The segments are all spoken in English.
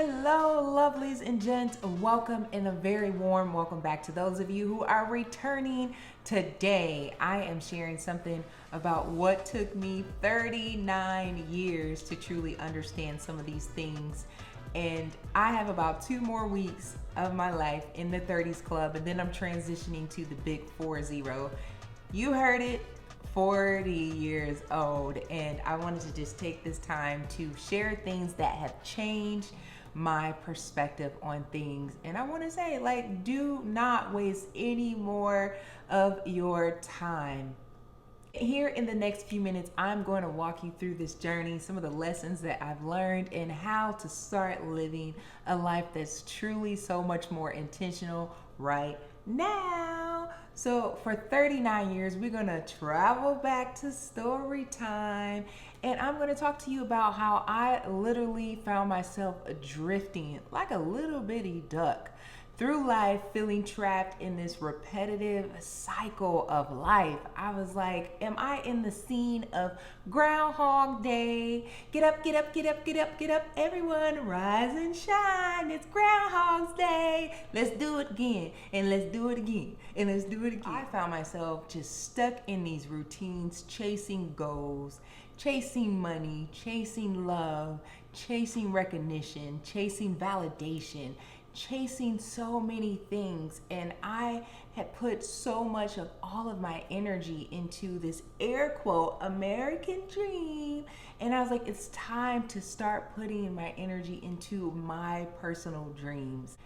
Hello, lovelies and gents. Welcome and a very warm welcome back to those of you who are returning today. I am sharing something about what took me 39 years to truly understand some of these things. And I have about 2 more weeks of my life in the 30s club, and then I'm transitioning to the big 40. You heard it. 40 years old, and I wanted to just take this time to share things that have changed my perspective on things. And I want to say, do not waste any more of your time. Here in the next few minutes, I'm going to walk you through this journey, some of the lessons that I've learned, and how to start living a life that's truly so much more intentional right now. So for 39 years, we're going to travel back to story time, and I'm going to talk to you about how I literally found myself drifting like a little bitty duck through life, feeling trapped in this repetitive cycle of life. I was like, am I in the scene of Groundhog Day? Get up, get up, get up, get up, get up, everyone, rise and shine. It's Groundhog's Day. Let's do it again, and let's do it again, and let's do it again. I found myself just stuck in these routines, chasing goals, chasing money, chasing love, chasing recognition, chasing validation, chasing so many things. And I had put so much of all of my energy into this air quote American dream, and I was like, it's time to start putting my energy into my personal dreams.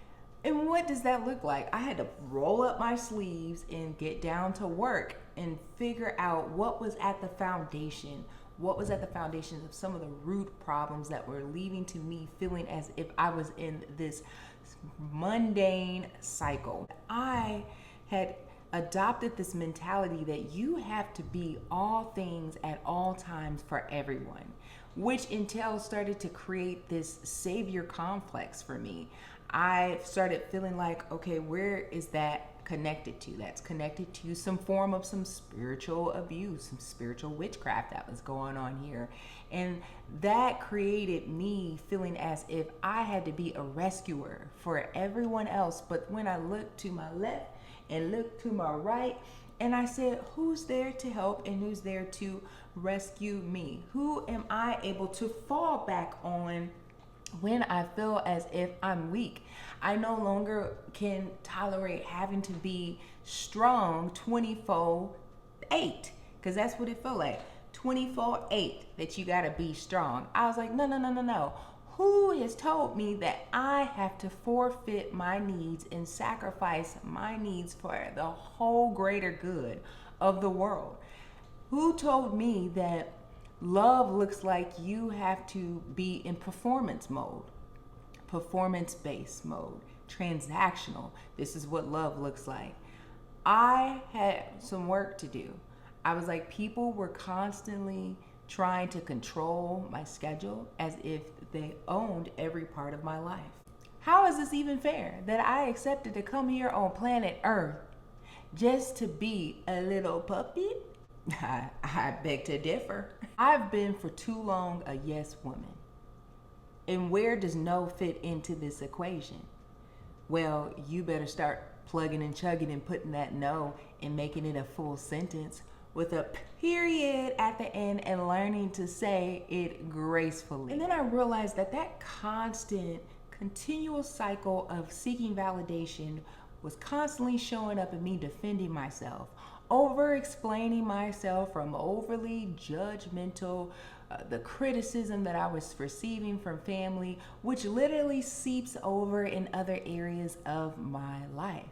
And what does that look like? I had to roll up my sleeves and get down to work and figure out what was at the foundation. What was at the foundations of some of the root problems that were leading to me feeling as if I was in this mundane cycle. I had adopted this mentality that you have to be all things at all times for everyone, which entails started to create this savior complex for me. I started feeling like, okay, where is that connected to? That's connected to some form of some spiritual abuse, some spiritual witchcraft that was going on here. And that created me feeling as if I had to be a rescuer for everyone else. But when I looked to my left and looked to my right, and I said, who's there to help and who's there to rescue me? Who am I able to fall back on when I feel as if I'm weak? I no longer can tolerate having to be strong 24/8, because that's what it felt like, 24/8, that you gotta be strong. I was like, no. Who has told me that I have to forfeit my needs and sacrifice my needs for the whole greater good of the world? Who told me that love looks like you have to be in performance mode, performance-based mode, transactional? This is what love looks like. I had some work to do. I was like, people were constantly trying to control my schedule as if they owned every part of my life. How is this even fair that I accepted to come here on planet Earth just to be a little puppy? I beg to differ. I've been for too long a yes woman. And where does no fit into this equation? Well, you better start plugging and chugging and putting that no and making it a full sentence with a period at the end and learning to say it gracefully. And then I realized that that constant, continual cycle of seeking validation was constantly showing up in me defending myself, over explaining myself from overly judgmental, the criticism that I was receiving from family, which literally seeps over in other areas of my life.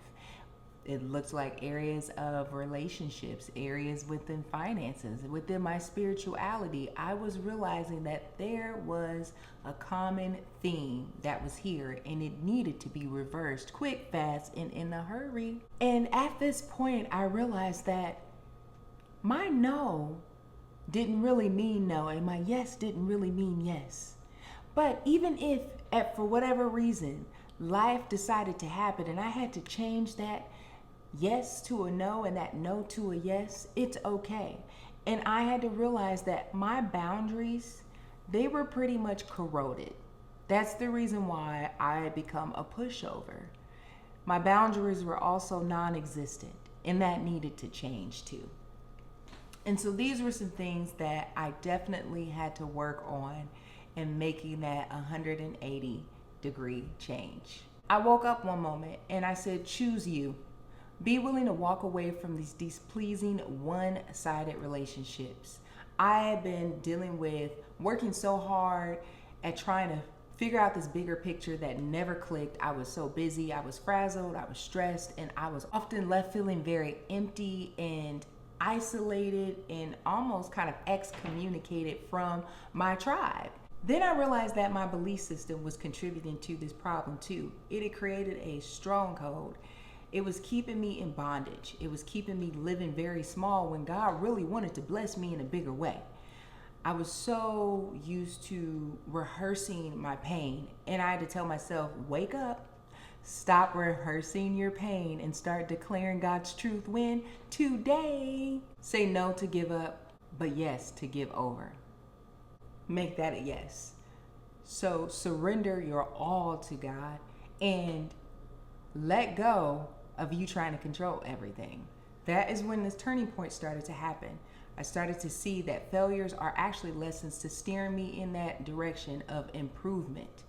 It looks like areas of relationships, areas within finances, within my spirituality. I was realizing that there was a common theme that was here, and it needed to be reversed quick, fast, and in a hurry. And at this point, I realized that my no didn't really mean no, and my yes didn't really mean yes. But even if, for whatever reason, life decided to happen and I had to change that yes to a no and that no to a yes, it's okay. And I had to realize that my boundaries, they were pretty much corroded. That's the reason why I had become a pushover. My boundaries were also non-existent, and that needed to change too. And so these were some things that I definitely had to work on in making that 180-degree change. I woke up one moment and I said, choose you. Be willing to walk away from these displeasing one-sided relationships. I had been dealing with working so hard at trying to figure out this bigger picture that never clicked. I was so busy, I was frazzled, I was stressed, and I was often left feeling very empty and isolated and almost kind of excommunicated from my tribe. Then I realized that my belief system was contributing to this problem too. It had created a stronghold. It was keeping me in bondage. It was keeping me living very small when God really wanted to bless me in a bigger way. I was so used to rehearsing my pain, and I had to tell myself, wake up, stop rehearsing your pain, and start declaring God's truth. When today, say no to give up, but yes to give over. Make that a yes. So surrender your all to God and let go of you trying to control everything. That is when this turning point started to happen. I started to see that failures are actually lessons to steer me in that direction of improvement.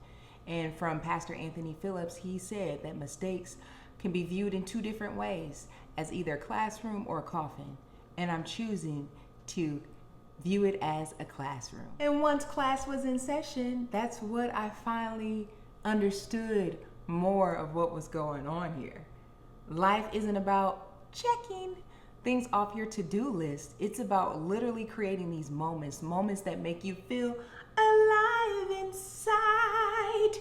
And from Pastor Anthony Phillips, he said that mistakes can be viewed in two different ways, as either a classroom or a coffin. And I'm choosing to view it as a classroom. And once class was in session, that's what I finally understood more of what was going on here. Life isn't about checking things off your to-do list. It's about literally creating these moments that make you feel alive inside.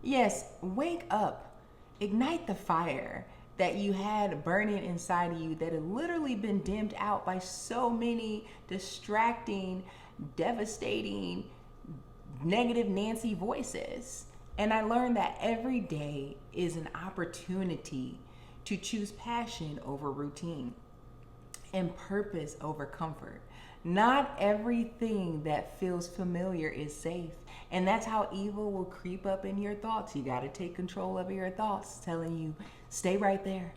Yes, wake up, ignite the fire that you had burning inside of you that had literally been dimmed out by so many distracting, devastating, negative Nancy voices. And I learned that every day is an opportunity to choose passion over routine and purpose over comfort. Not everything that feels familiar is safe. And that's how evil will creep up in your thoughts. You got to take control of your thoughts, telling you, stay right there.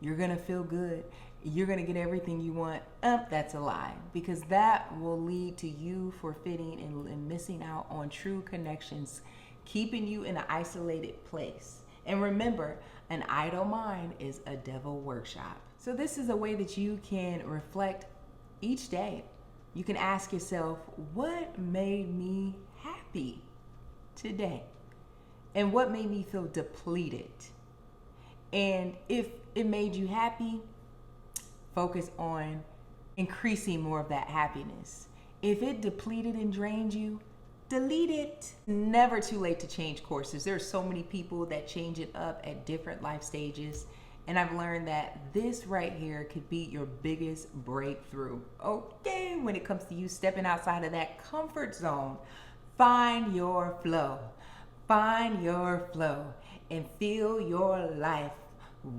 You're going to feel good. You're going to get everything you want. That's a lie, because that will lead to you forfeiting and missing out on true connections, keeping you in an isolated place. And remember, an idle mind is a devil workshop. So this is a way that you can reflect each day. You can ask yourself, what made me happy today? And what made me feel depleted? And if it made you happy, focus on increasing more of that happiness. If it depleted and drained you, delete it. Never too late to change courses. There are so many people that change it up at different life stages. And I've learned that this right here could be your biggest breakthrough. Okay, when it comes to you stepping outside of that comfort zone, find your flow. Find your flow and fill your life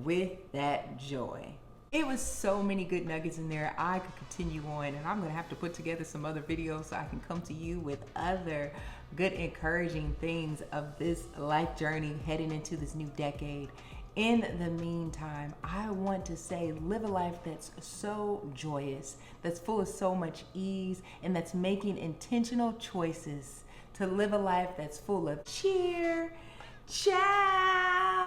with that joy. It was so many good nuggets in there. I could continue on, and I'm gonna have to put together some other videos so I can come to you with other good, encouraging things of this life journey heading into this new decade. In the meantime, I want to say, live a life that's so joyous, that's full of so much ease, and that's making intentional choices to live a life that's full of cheer, chat,